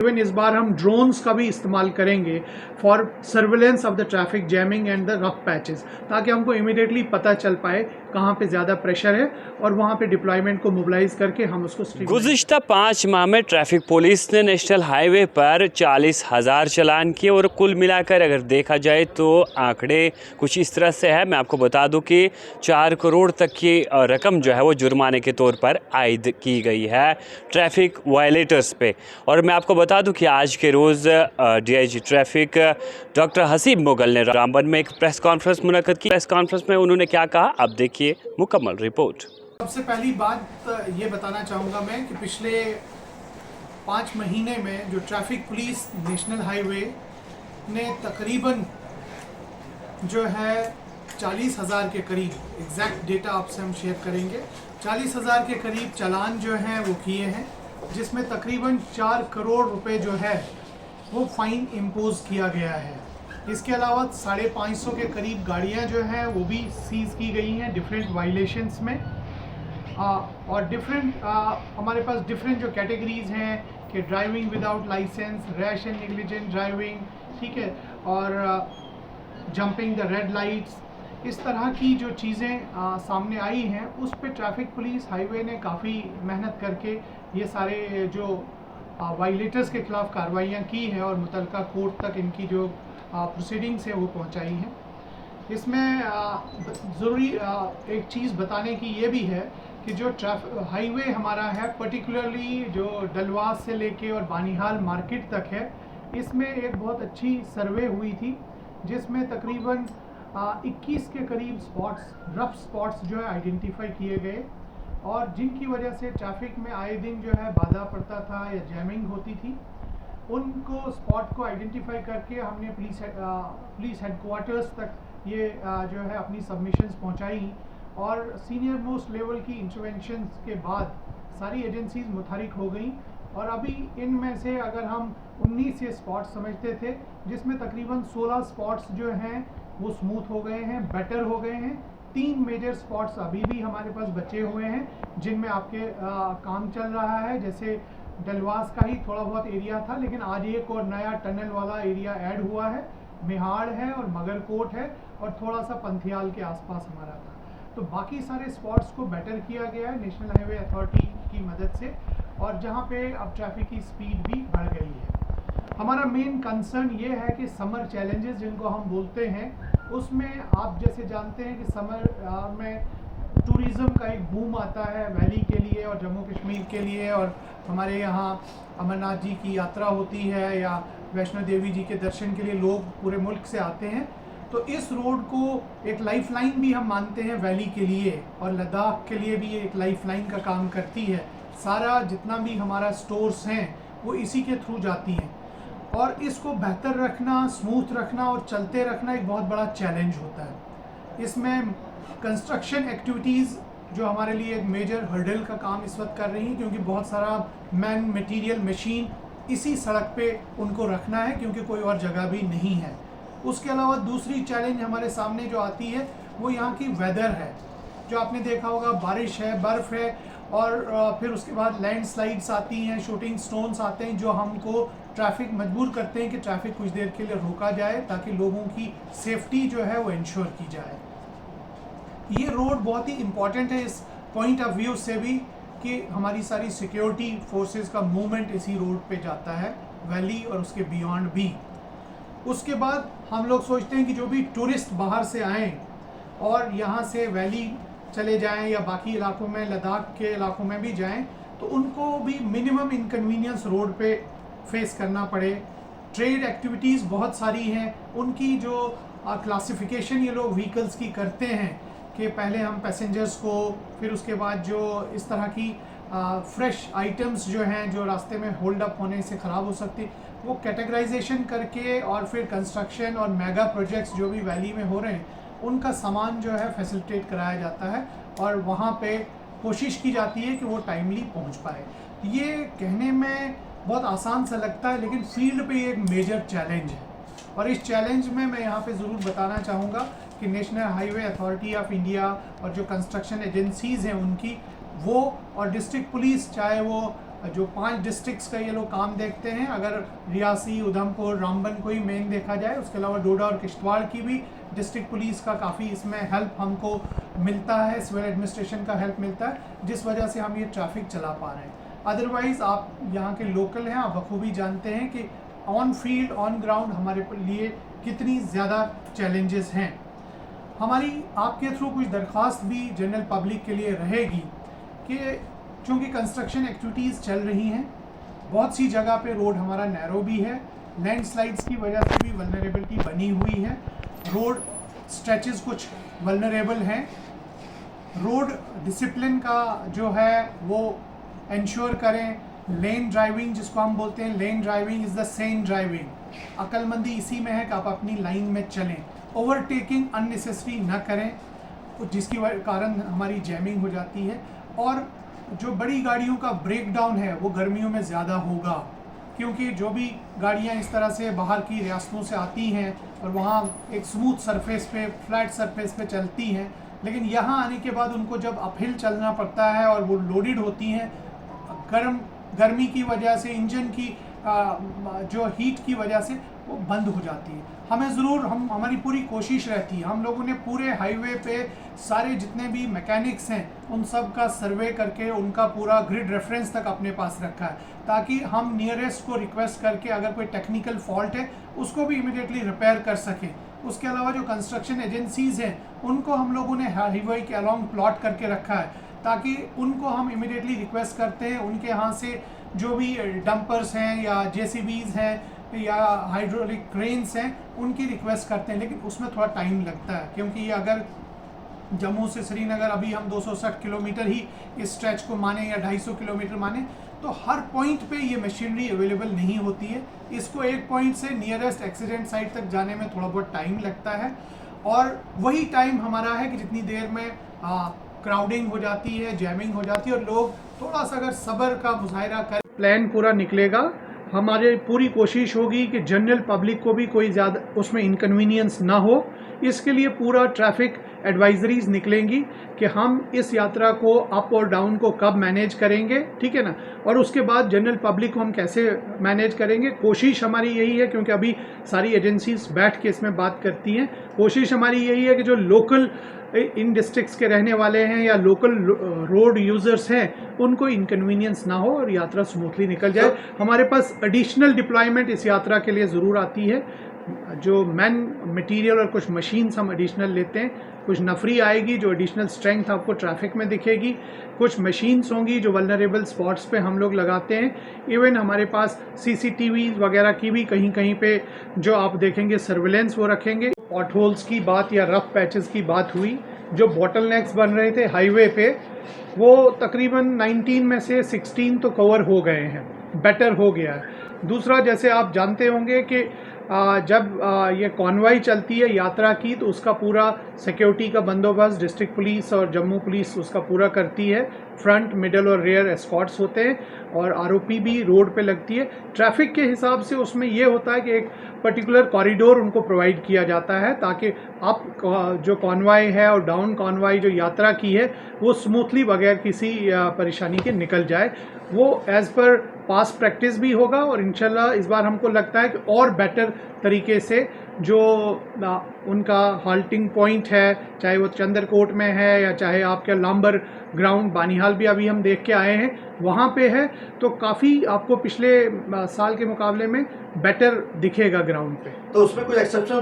Even इस बार हम drones का भी इस्तेमाल करेंगे for surveillance of the traffic jamming and the rough patches, ताकि हमको इमीडिएटली पता चल पाए कहाँ पे ज़्यादा प्रेशर है और वहाँ पे डिप्लॉयमेंट को मोबिलाइज करके हम उसको गुज़िश्ता 5 माह में ट्रैफिक पुलिस ने नेशनल हाईवे पर 40,000 चालान किए और कुल मिलाकर अगर देखा जाए तो आंकड़े कुछ इस तरह से है। मैं आपको बता दूं कि 4 करोड़ तक की रकम जो है वो जुर्माने के तौर पर आयद की गई है ट्रैफिक वायलेटर्स पे। और मैं आपको बता दूं कि आज के रोज़ DIG traffic doctor Haseeb Mughal ने रामबन में एक प्रेस कॉन्फ्रेंस मुनक्कद की। प्रेस कॉन्फ्रेंस में उन्होंने क्या कहा, अब देखिए मुकम्मल रिपोर्ट। सबसे पहली बात ये बताना चाहूँगा मैं कि पिछले 5 महीने में जो ट्रैफिक पुलिस नेशनल हाईवे ने तकरीबन जो है 40,000 के करीब, एग्जैक्ट डेटा आपसे हम शेयर करेंगे, 40,000 के करीब चालान जो हैं वो किए हैं, जिसमें तकरीबन 4 करोड़ रुपए जो है वो फाइन इम्पोज किया गया है। इसके अलावा 550 के करीब गाड़ियां जो हैं वो भी सीज की गई हैं डिफरेंट वायलेशंस में। और डिफरेंट हमारे पास डिफरेंट जो कैटेगरीज हैं कि driving without licence, rash and negligent driving, ठीक है, और जंपिंग द रेड लाइट्स, इस तरह की जो चीज़ें सामने आई हैं उस पे ट्रैफिक पुलिस हाईवे ने काफ़ी मेहनत करके ये सारे जो वायलेटर्स के खिलाफ कार्रवाइयाँ की हैं और मुतलका कोर्ट तक इनकी जो प्रोसीडिंग्स है वो पहुँचाई हैं। इसमें ज़रूरी एक चीज़ बताने की ये भी है कि जो हाईवे हमारा है, पर्टिकुलरली जो डलवास से लेके और बानिहाल मार्केट तक है, इसमें एक बहुत अच्छी सर्वे हुई थी जिसमें तकरीबन 21 के करीब स्पॉट्स, रफ स्पॉट्स जो है आइडेंटिफाई किए गए और जिनकी वजह से ट्रैफिक में आए दिन जो है बाधा पड़ता था या जैमिंग होती थी। उनको स्पॉट को आइडेंटिफाई करके हमने पुलिस हेडक्वार्टर्स तक ये जो है अपनी सबमिशंस पहुंचाई और सीनियर मोस्ट लेवल की इंटरवेंशंस के बाद सारी एजेंसीज मुतहरिक हो गई। और अभी इनमें से अगर हम 19 ये स्पॉट्स समझते थे, जिसमें तकरीबन 16 स्पॉट्स जो हैं वो स्मूथ हो गए हैं, बेटर हो गए हैं। 3 मेजर स्पॉट्स अभी भी हमारे पास बचे हुए हैं जिनमें आपके काम चल रहा है, जैसे डलवास का ही थोड़ा बहुत एरिया था, लेकिन आज एक और नया टनल वाला एरिया ऐड हुआ है, मेहाड़ है और मगरकोट है और थोड़ा सा पंथियाल के आसपास हमारा था। तो बाकी सारे स्पॉट्स को बेटर किया गया है नेशनल हाईवे अथॉरिटी की मदद से, और जहाँ पे अब ट्रैफिक की स्पीड भी बढ़ गई है। हमारा मेन कंसर्न ये है कि समर चैलेंजेस जिनको हम बोलते हैं, उसमें आप जैसे जानते हैं कि समर में टूरिज़्म का एक बूम आता है वैली के लिए और जम्मू कश्मीर के लिए, और हमारे यहाँ अमरनाथ जी की यात्रा होती है या वैष्णो देवी जी के दर्शन के लिए लोग पूरे मुल्क से आते हैं। तो इस रोड को एक लाइफलाइन भी हम मानते हैं वैली के लिए, और लद्दाख के लिए भी एक लाइफलाइन का काम करती है। सारा जितना भी हमारा स्टोर्स हैं वो इसी के थ्रू जाती हैं, और इसको बेहतर रखना, स्मूथ रखना और चलते रखना एक बहुत बड़ा चैलेंज होता है। इसमें कंस्ट्रक्शन एक्टिविटीज़ जो हमारे लिए एक मेजर हर्डल का काम इस वक्त कर रही हैं, क्योंकि बहुत सारा मैन मटेरियल मशीन इसी सड़क पे उनको रखना है क्योंकि कोई और जगह भी नहीं है। उसके अलावा दूसरी चैलेंज हमारे सामने जो आती है वो यहाँ की वेदर है, जो आपने देखा होगा, बारिश है, बर्फ़ है, और फिर उसके बाद लैंडस्लाइड्स आती हैं, शूटिंग स्टोन्स आते हैं, जो हमको ट्रैफिक मजबूर करते हैं कि ट्रैफिक कुछ देर के लिए रोका जाए ताकि लोगों की सेफ्टी जो है वो इंश्योर की जाए। ये रोड बहुत ही इम्पॉर्टेंट है इस पॉइंट ऑफ व्यू से भी कि हमारी सारी सिक्योरिटी फोर्सेस का मूवमेंट इसी रोड पे जाता है, वैली और उसके बियॉन्ड भी। उसके बाद हम लोग सोचते हैं कि जो भी टूरिस्ट बाहर से आएँ और यहाँ से वैली चले जाएं या बाकी इलाकों में, लद्दाख के इलाकों में भी जाएं, तो उनको भी मिनिमम इनकन्वीनियंस रोड पे फेस करना पड़े। ट्रेड एक्टिविटीज़ बहुत सारी हैं, उनकी जो क्लासिफिकेशन ये लोग व्हीकल्स की करते हैं कि पहले हम पैसेंजर्स को, फिर उसके बाद जो इस तरह की फ्रेश आइटम्स जो हैं जो रास्ते में होल्ड अप होने से ख़राब हो सकती, वो कैटेगराइजेशन करके, और फिर कंस्ट्रक्शन और मेगा प्रोजेक्ट्स जो भी वैली में हो रहे हैं उनका सामान जो है फैसिलिटेट कराया जाता है और वहाँ पे कोशिश की जाती है कि वो टाइमली पहुँच पाए। ये कहने में बहुत आसान सा लगता है, लेकिन फील्ड पे ये एक मेजर चैलेंज है, और इस चैलेंज में मैं यहाँ पे ज़रूर बताना चाहूँगा कि national highway authority of India और जो कंस्ट्रक्शन एजेंसीज़ हैं उनकी, वो और डिस्ट्रिक्ट पुलिस, चाहे वो जो 5 डिस्ट्रिक्ट्स का ये लोग काम देखते हैं। अगर रियासी, उधमपुर, रामबन को ही मेन देखा जाए, उसके अलावा डोडा और किश्तवाड़ की भी डिस्ट्रिक्ट पुलिस का काफ़ी इसमें हेल्प हमको मिलता है, सिविल एडमिनिस्ट्रेशन का हेल्प मिलता है, जिस वजह से हम ये ट्रैफिक चला पा रहे हैं। अदरवाइज़ आप यहाँ के लोकल हैं, आप बखूबी जानते हैं कि ऑन फील्ड, ऑन ग्राउंड हमारे लिए कितनी ज़्यादा चैलेंजेस हैं। हमारी आपके थ्रू कुछ दरख्वास्त भी जनरल पब्लिक के लिए रहेगी कि चूँकि कंस्ट्रक्शन एक्टिविटीज़ चल रही हैं, बहुत सी जगह पे रोड हमारा नैरो भी है, लैंडस्लाइड्स की वजह से भी वल्नरेबिलिटी बनी हुई है, रोड स्ट्रेचेस कुछ वल्नरेबल हैं। रोड डिसिप्लिन का जो है वो इंश्योर करें। लेन ड्राइविंग जिसको हम बोलते हैं, lane driving is the sane driving. अक्लमंदी इसी में है कि आप अपनी लाइन में चलें, ओवरटेकिंग अननेसेसरी न करें, जिसकी कारण हमारी जैमिंग हो जाती है। और जो बड़ी गाड़ियों का ब्रेकडाउन है वो गर्मियों में ज़्यादा होगा, क्योंकि जो भी गाड़ियां इस तरह से बाहर की रियासतों से आती हैं और वहाँ एक स्मूथ सरफेस पे, फ्लैट सरफेस पे चलती हैं, लेकिन यहाँ आने के बाद उनको जब अपहिल चलना पड़ता है और वो लोडेड होती हैं, गर्मी की वजह से, इंजन की जो हीट की वजह से वो बंद हो जाती है। हमें ज़रूर हमारी पूरी कोशिश रहती है, हम लोगों ने पूरे हाईवे पे सारे जितने भी मैकेनिक्स हैं उन सब का सर्वे करके उनका पूरा ग्रिड रेफरेंस तक अपने पास रखा है, ताकि हम नियरेस्ट को रिक्वेस्ट करके अगर कोई टेक्निकल फॉल्ट है उसको भी इमीडिएटली रिपेयर कर सकें। उसके अलावा जो कंस्ट्रक्शन एजेंसीज़ हैं उनको हम लोगों ने हाईवे के अलॉन्ग प्लॉट करके रखा है, ताकि उनको हम इमीडिएटली रिक्वेस्ट करते हैं, उनके यहाँ से जो भी डंपर्स हैं या JCBs हैं या हाइड्रोलिक क्रेन्स हैं उनकी रिक्वेस्ट करते हैं। लेकिन उसमें थोड़ा टाइम लगता है, क्योंकि अगर जम्मू से श्रीनगर अभी हम 260 किलोमीटर ही इस स्ट्रेच को माने या 250 किलोमीटर माने, तो हर पॉइंट पे ये मशीनरी अवेलेबल नहीं होती है। इसको एक पॉइंट से नियरेस्ट एक्सीडेंट साइट तक जाने में थोड़ा बहुत टाइम लगता है, और वही टाइम हमारा है कि जितनी देर में क्राउडिंग हो जाती है, जैमिंग हो जाती है और लोग थोड़ा सा अगर सब्र का मुजाहिरा कर, प्लान पूरा निकलेगा। हमारे पूरी कोशिश होगी कि जनरल पब्लिक को भी कोई ज़्यादा उसमें इनकन्वीनियंस ना हो। इसके लिए पूरा ट्रैफिक एडवाइजरीज निकलेंगी कि हम इस यात्रा को अप और डाउन को कब मैनेज करेंगे, ठीक है ना, और उसके बाद जनरल पब्लिक को हम कैसे मैनेज करेंगे। कोशिश हमारी यही है, क्योंकि अभी सारी एजेंसीज बैठ के इसमें बात करती हैं, कोशिश हमारी यही है कि जो लोकल इन डिस्ट्रिक्ट्स के रहने वाले हैं या लोकल रोड यूज़र्स हैं उनको इनकन्वीनियंस ना हो और यात्रा स्मूथली निकल जाए। हमारे पास एडिशनल डिप्लॉयमेंट इस यात्रा के लिए ज़रूर आती है, जो मैन मटेरियल और कुछ मशीन्स हम एडिशनल लेते हैं, कुछ नफरी आएगी जो एडिशनल स्ट्रेंथ आपको ट्रैफिक में दिखेगी, कुछ मशीन्स होंगी जो वल्नरेबल स्पॉट्स पे हम लोग लगाते हैं। इवन हमारे पास CCTV वगैरह की भी कहीं कहीं पे जो आप देखेंगे सर्विलेंस वो रखेंगे। पॉट होल्स की बात या रफ पैचेस की बात हुई, जो बॉटलनेक्स बन रहे थे हाईवे पे, वो तकरीबन 19 में से 16 तो कवर हो गए हैं, बेटर हो गया है। दूसरा, जैसे आप जानते होंगे कि जब ये कॉन्वॉय चलती है यात्रा की, तो उसका पूरा सिक्योरिटी का बंदोबस्त डिस्ट्रिक्ट पुलिस और जम्मू पुलिस उसका पूरा करती है। फ्रंट, मिडल और रेयर एस्कॉर्ट्स होते हैं और ROP भी रोड पे लगती है। ट्रैफिक के हिसाब से उसमें ये होता है कि एक पर्टिकुलर कॉरिडोर उनको प्रोवाइड किया जाता है, ताकि अप जो कॉन्वॉय है और डाउन कॉन्वॉय जो यात्रा की है वो स्मूथली बगैर किसी परेशानी के निकल जाए। वो एज़ पर पास्ट प्रैक्टिस भी होगा और इंशाल्लाह इस बार हमको लगता है कि और बेटर तरीके से जो उनका हाल्टिंग पॉइंट है, चाहे वो चंद्रकोट में है या चाहे आपके लांबर ग्राउंड बानिहाल भी अभी हम देख के आए हैं वहाँ पे है, तो काफ़ी आपको पिछले साल के मुकाबले में बेटर दिखेगा ग्राउंड पे। तो उसमें कोई एक्सेप्शन